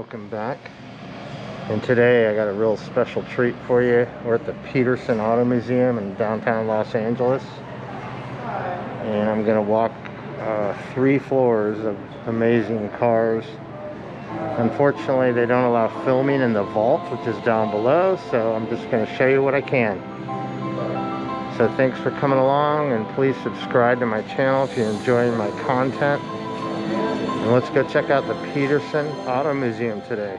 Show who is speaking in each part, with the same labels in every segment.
Speaker 1: welcome back. And today I got a real special treat for you. We're at the Petersen Auto Museum in downtown Los Angeles. And I'm going to walk 3 floors of amazing cars. Unfortunately, they don't allow filming in the vault, which is down below, so I'm just going to show you what I can. So thanks for coming along, and please subscribe to my channel if you're enjoying my content. And let's go check out the Petersen Auto Museum today.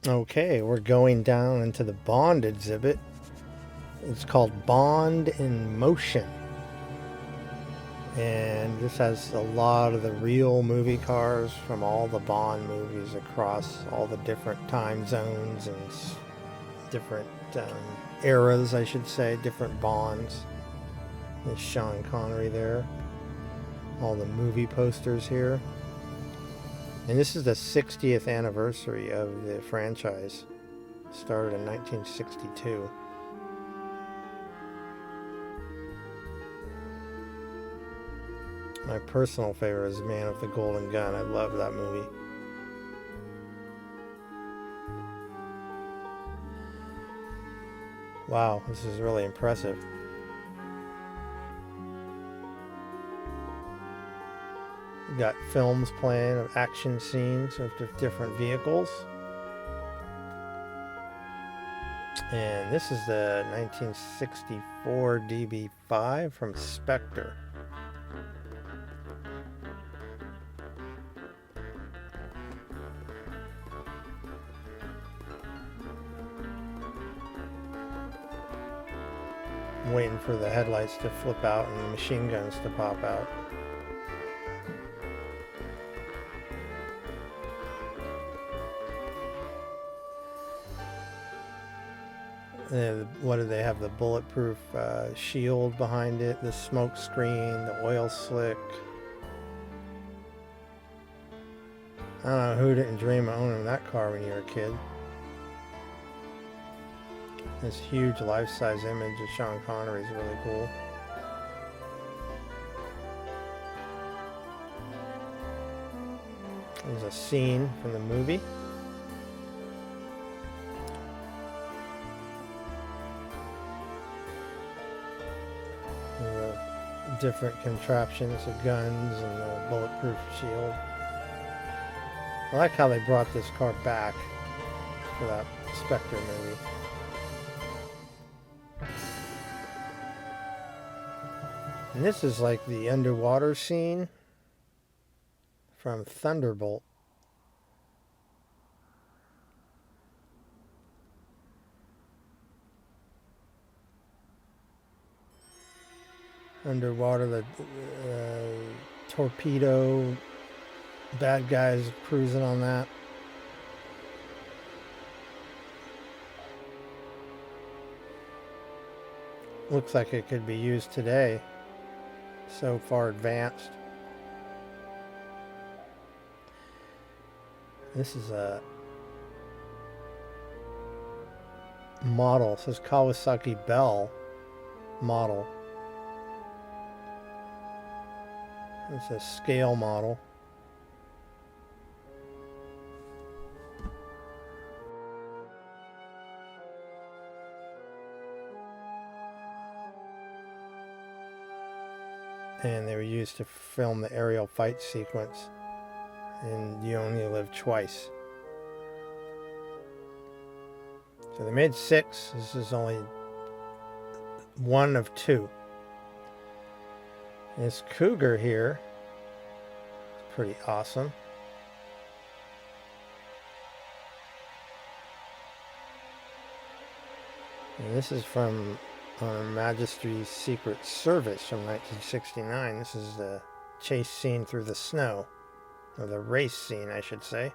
Speaker 1: Okay, we're going down into the Bond exhibit. It's called Bond in Motion. And this has a lot of the real movie cars from all the Bond movies across all the different time zones and different eras, I should say, different Bonds. There's Sean Connery there. All the movie posters here. And this is the 60th anniversary of the franchise. Started in 1962. My personal favorite is Man with the Golden Gun. I love that movie. Wow, this is really impressive. We've got films playing of action scenes of different vehicles. And this is the 1964 DB5 from Spectre. I'm waiting for the headlights to flip out and the machine guns to pop out. What do they have? The bulletproof shield behind it, the smoke screen, the oil slick. I don't know who didn't dream of owning that car when you were a kid. This huge life-size image of Sean Connery is really cool. There's a scene from the movie. Different contraptions, the guns and the bulletproof shield. I like how they brought this car back for that Spectre movie. And this is like the underwater scene from Thunderbolt. Underwater, the torpedo, bad guys cruising on that. Looks like it could be used today. So far advanced. This is a model. It says Kawasaki Bell model. It's a scale model. And they were used to film the aerial fight sequence in You Only Live Twice. So they made 6. This is only 1 of 2. This Cougar here is pretty awesome. And this is from Her Majesty's Secret Service from 1969. This is the chase scene through the snow, or the race scene, I should say.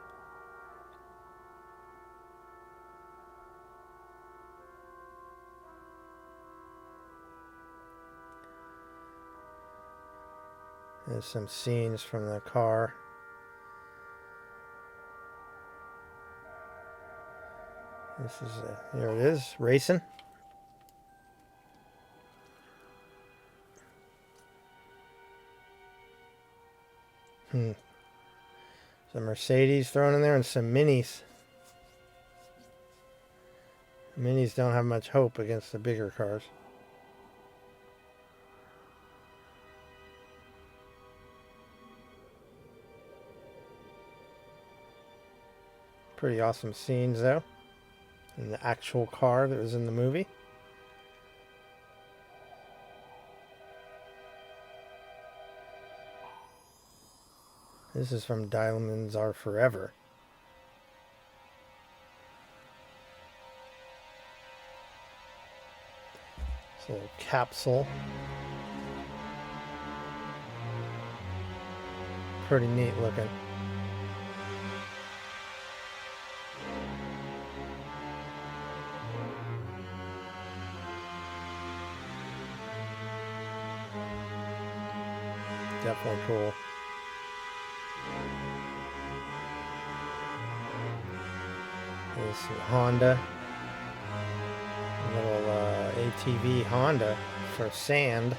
Speaker 1: There's some scenes from the car. This is, here it is, racing. Some Mercedes thrown in there and some Minis. Minis don't have much hope against the bigger cars. Pretty awesome scenes though, in the actual car that was in the movie. This is from Diamonds Are Forever. It's a little capsule. Pretty neat looking. Definitely cool. This Honda, a little ATV Honda for sand.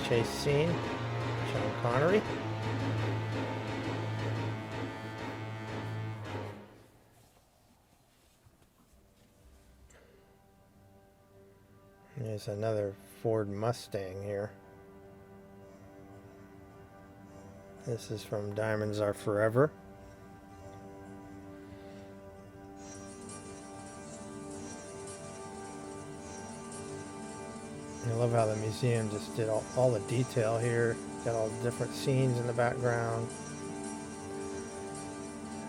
Speaker 1: Chase scene, Sean Connery. There's another Ford Mustang here. This is from Diamonds Are Forever. I love how the museum just did all the detail here. Got all the different scenes in the background.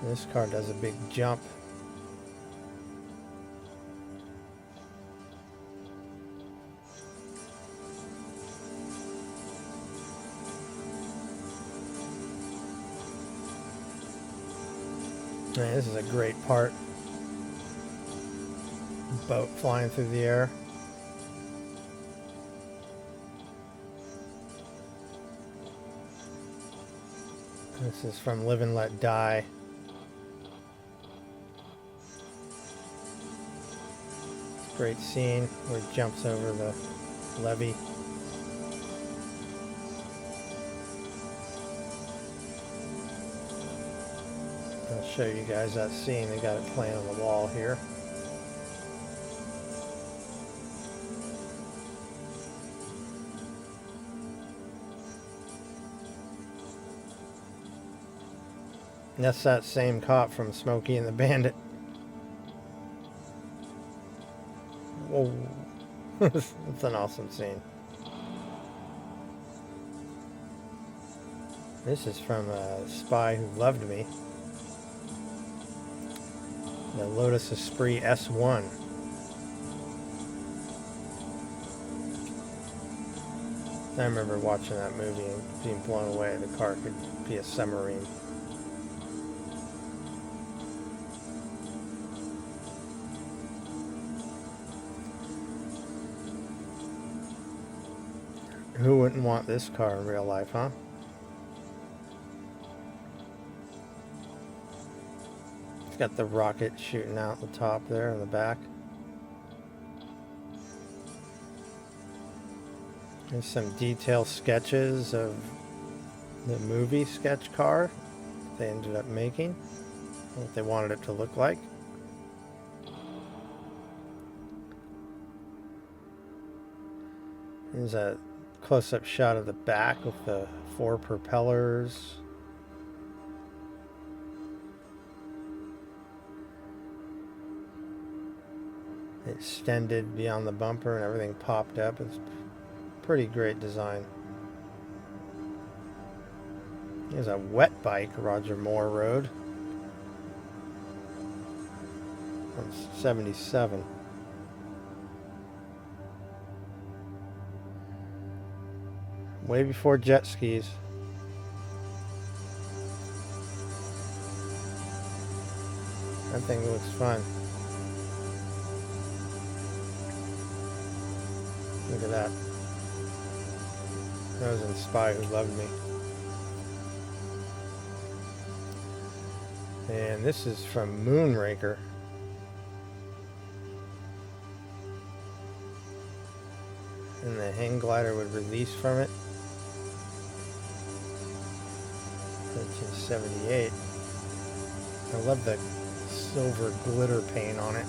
Speaker 1: And this car does a big jump. Man, this is a great part. Boat flying through the air. This is from Live and Let Die. It's a great scene where he jumps over the levee. I'll show you guys that scene. They got it playing on the wall here. And that's that same cop from Smokey and the Bandit. Whoa. It's an awesome scene. This is from Spy Who Loved Me. The Lotus Esprit S1. I remember watching that movie and being blown away. The car could be a submarine. Who wouldn't want this car in real life, huh? It's got the rocket shooting out the top there in the back. There's some detailed sketches of the movie sketch car they ended up making, what they wanted it to look like. There's a close-up shot of the back with the 4 propellers. It extended beyond the bumper and everything popped up. It's pretty great design. Here's a wet bike, Roger Moore Road. From 77. Way before jet skis. That thing looks fun. Look at that. That was in Spy Who Loved Me. And this is from Moonraker. And the hang glider would release from it. 1978. I love the silver glitter paint on it.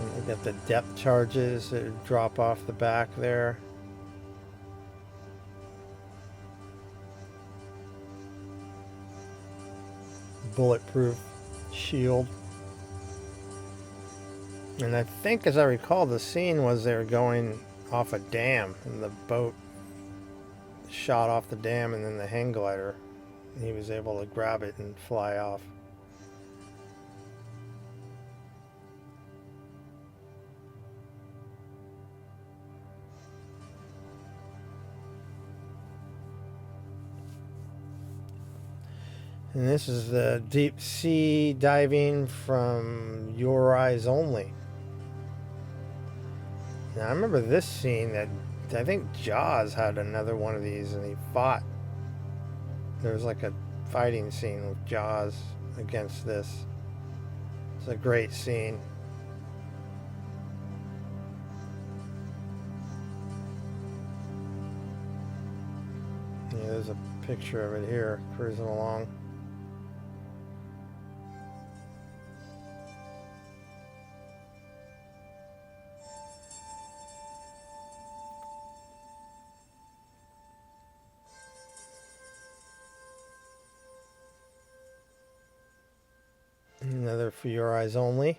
Speaker 1: And you got the depth charges that drop off the back there. Bulletproof shield. And I think, as I recall, the scene was they were going off a dam and the boat shot off the dam, and then the hang glider, and he was able to grab it and fly off. And this is the deep sea diving from Your Eyes Only. Now, I remember this scene that I think Jaws had another one of these, and he fought. There was like a fighting scene with Jaws against this. It's a great scene. Yeah, there's a picture of it here, cruising along. Another For Your Eyes Only.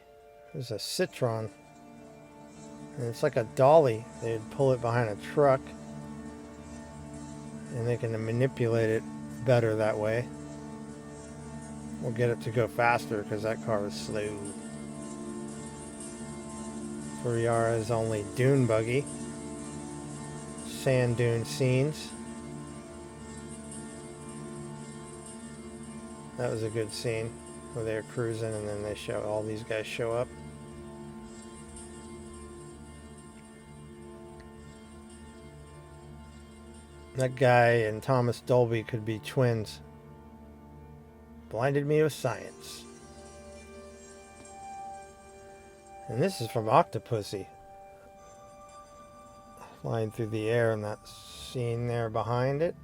Speaker 1: There's a Citron. And it's like a dolly. They'd pull it behind a truck. And they can manipulate it better that way. We'll get it to go faster because that car was slow. For Your Eyes Only Dune Buggy. Sand dune scenes. That was a good scene. Where they're cruising and then they show all these guys show up. That guy and Thomas Dolby could be twins. Blinded me with science. And this is from Octopussy. Flying through the air, and that scene there behind it.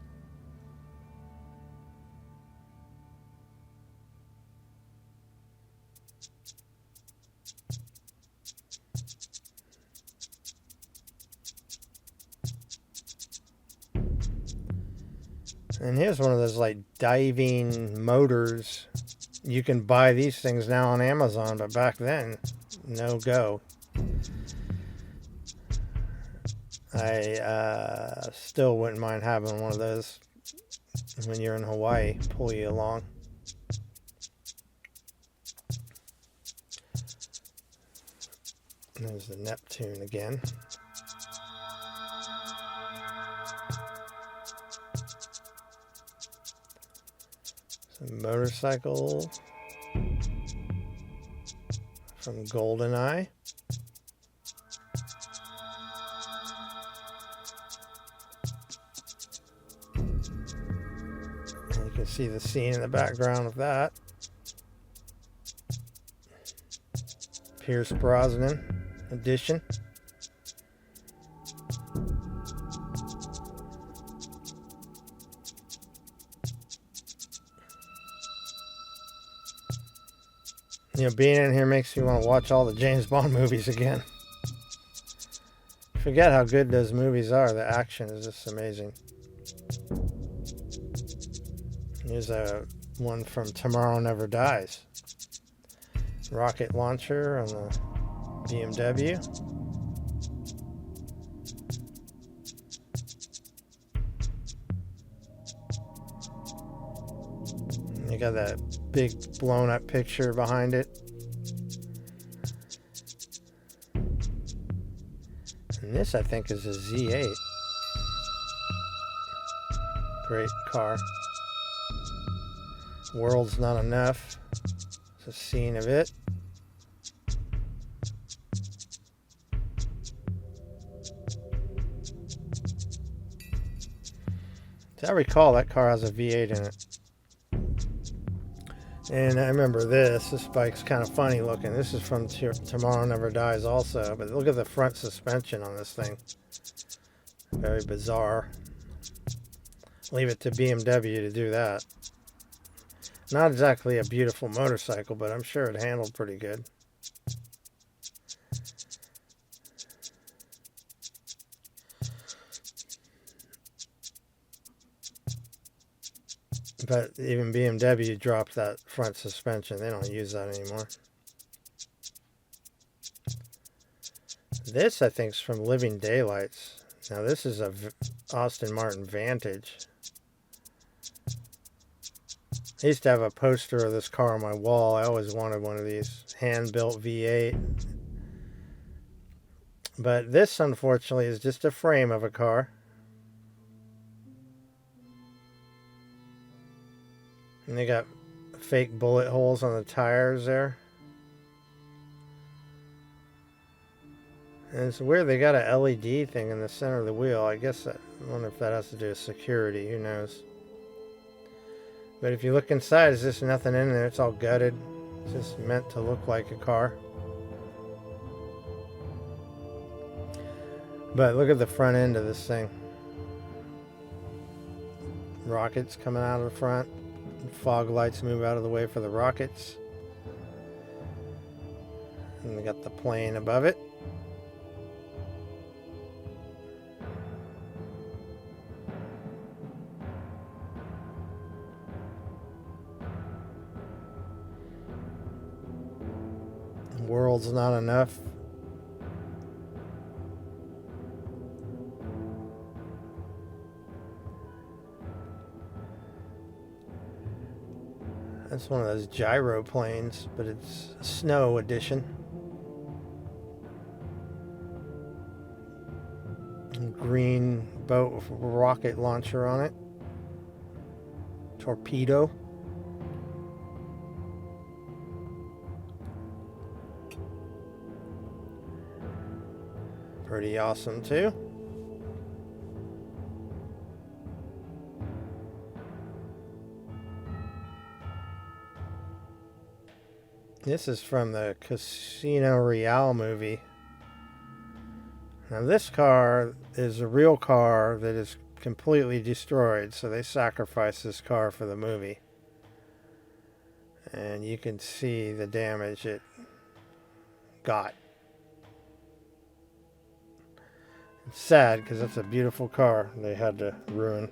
Speaker 1: And here's one of those like diving motors. You can buy these things now on Amazon, but back then, no go. I still wouldn't mind having one of those when you're in Hawaii, pull you along. There's the Neptune again. Some motorcycle from GoldenEye. And you can see the scene in the background of that. Pierce Brosnan edition. You know, being in here makes me want to watch all the James Bond movies again. Forget how good those movies are. The action is just amazing. Here's a one from Tomorrow Never Dies. Rocket launcher on the BMW. You got that big blown up picture behind it. And this, I think, is a Z8. Great car. World's Not Enough. It's a scene of it. As I recall, that car has a V8 in it. And I remember this. This bike's kind of funny looking. This is from Tomorrow Never Dies also. But look at the front suspension on this thing. Very bizarre. Leave it to BMW to do that. Not exactly a beautiful motorcycle, but I'm sure it handled pretty good. But even BMW dropped that front suspension. They don't use that anymore. This, I think, is from Living Daylights. Now, this is a Aston Martin Vantage. I used to have a poster of this car on my wall. I always wanted one of these hand-built V8. But this, unfortunately, is just a frame of a car. And they got fake bullet holes on the tires there. And it's weird, they got a LED thing in the center of the wheel. I guess, I wonder if that has to do with security, who knows. But if you look inside, there's just nothing in there. It's all gutted. It's just meant to look like a car. But look at the front end of this thing. Rockets coming out of the front. Fog lights move out of the way for the rockets. And we got the plane above it. World's not enough. That's one of those gyro planes, but it's a snow edition. Green boat with a rocket launcher on it. Torpedo. Pretty awesome too. This is from the Casino Royale movie. Now this car is a real car that is completely destroyed, so they sacrificed this car for the movie. And you can see the damage it got. It's sad because that's a beautiful car they had to ruin.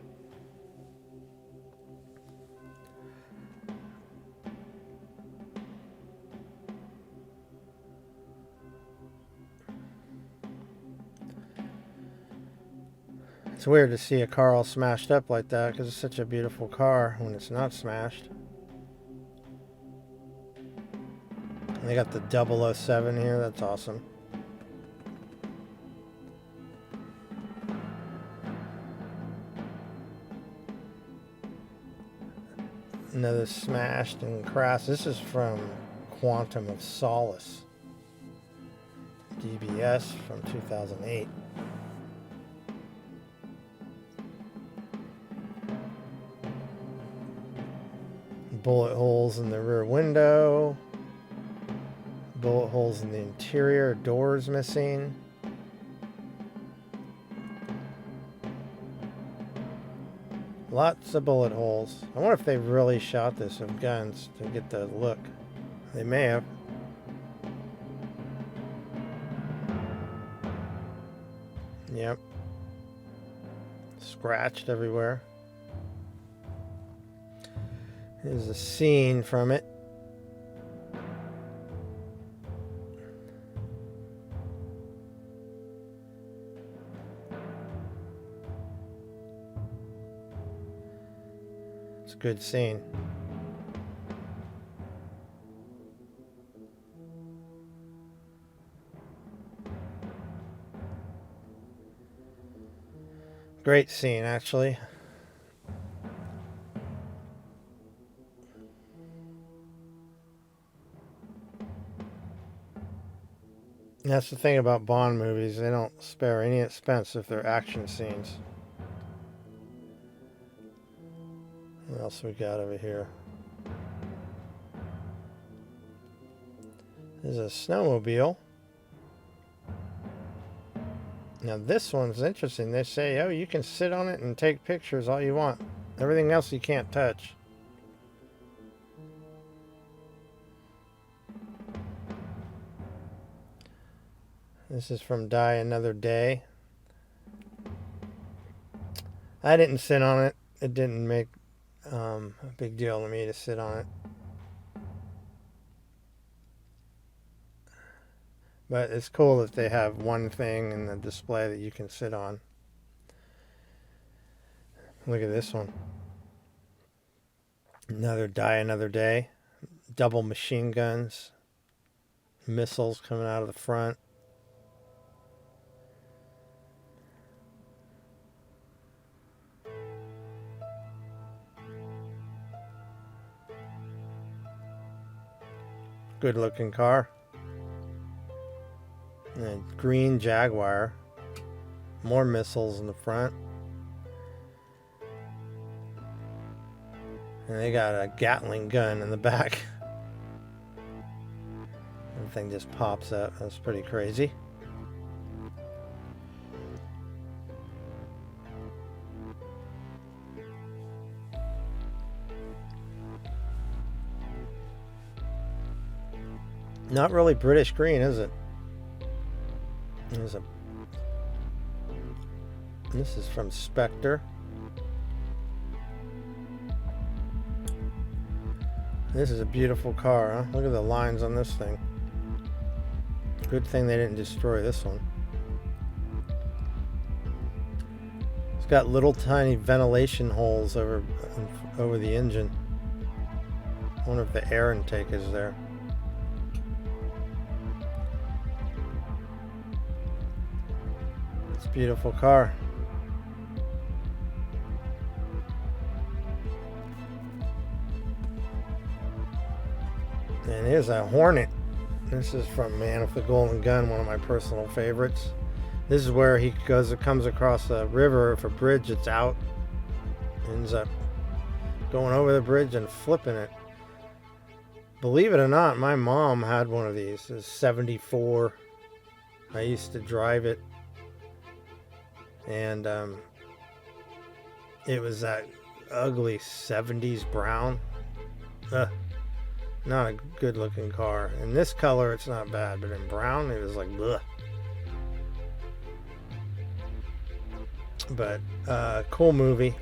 Speaker 1: It's weird to see a car all smashed up like that because it's such a beautiful car when it's not smashed. And they got the 007 here, that's awesome. Another smashed and crashed. This is from Quantum of Solace. DBS from 2008. Bullet holes in the rear window. Bullet holes in the interior. Doors missing. Lots of bullet holes. I wonder if they really shot this with guns to get the look. They may have. Yep. Scratched everywhere. Here's a scene from it. It's a good scene. Great scene, actually. That's the thing about Bond movies. They don't spare any expense if they're action scenes. What else we got over here? There's a snowmobile. Now this one's interesting. They say, oh, you can sit on it and take pictures all you want. Everything else you can't touch. This is from Die Another Day. I didn't sit on it. It didn't make a big deal to me to sit on it. But it's cool that they have one thing in the display that you can sit on. Look at this one. Another Die Another Day. Double machine guns. Missiles coming out of the front. Good looking car. And a green Jaguar. More missiles in the front. And they got a Gatling gun in the back. Everything just pops up. That's pretty crazy. Not really British green, is it? This is from Spectre. This is a beautiful car, huh? Look at the lines on this thing. Good thing they didn't destroy this one. It's got little tiny ventilation holes over the engine. I wonder if the air intake is there. It's a beautiful car. And here's a Hornet. This is from Man with the Golden Gun, one of my personal favorites. This is where he comes across a river. If a bridge that's out, ends up going over the bridge and flipping it. Believe it or not, my mom had one of these. It's 74. I used to drive it. And it was that ugly 70s brown. Not a good looking car. In this color it's not bad, but in brown it was like ugh. But cool movie.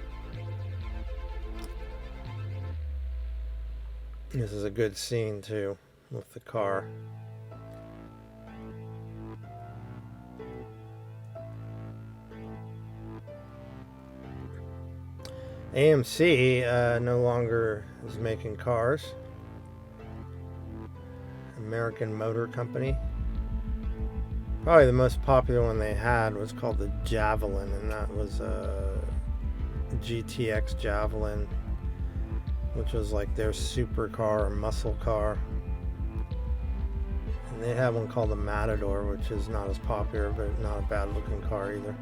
Speaker 1: This is a good scene too with the car. AMC no longer is making cars. American Motor Company. Probably the most popular one they had was called the Javelin, and that was a GTX Javelin, which was like their supercar or muscle car. And they have one called the Matador, which is not as popular, but not a bad looking car either.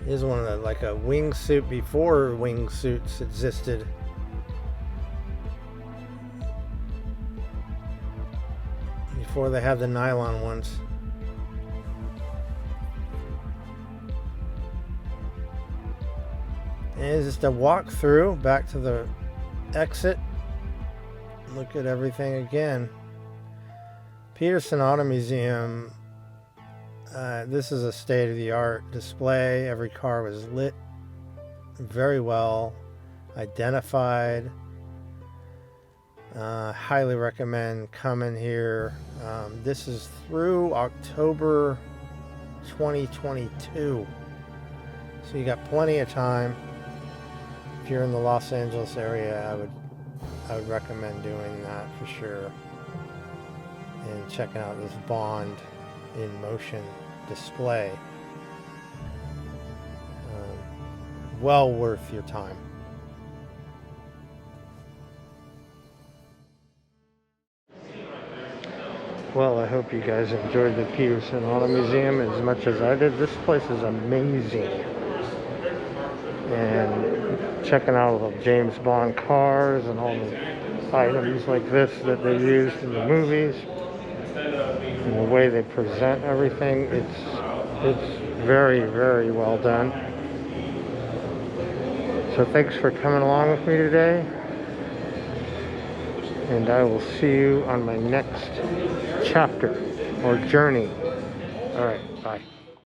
Speaker 1: Here's one of the, like a wingsuit before wingsuits existed. Before they had the nylon ones. And it's just a walk through back to the exit. Look at everything again. Petersen Auto Museum. This is a state-of-the-art display. Every car was lit very well, identified. Highly recommend coming here. This is through October 2022, so you got plenty of time. If you're in the Los Angeles area, I would recommend doing that for sure, and checking out this Bond in motion display. Well worth your time. Well, I hope you guys enjoyed the Petersen Auto Museum as much as I did. This place is amazing. And checking out all the James Bond cars and all the items like this that they used in the movies. And the way they present everything, it's very, very well done. So thanks for coming along with me today. And I will see you on my next chapter or journey. All right, bye.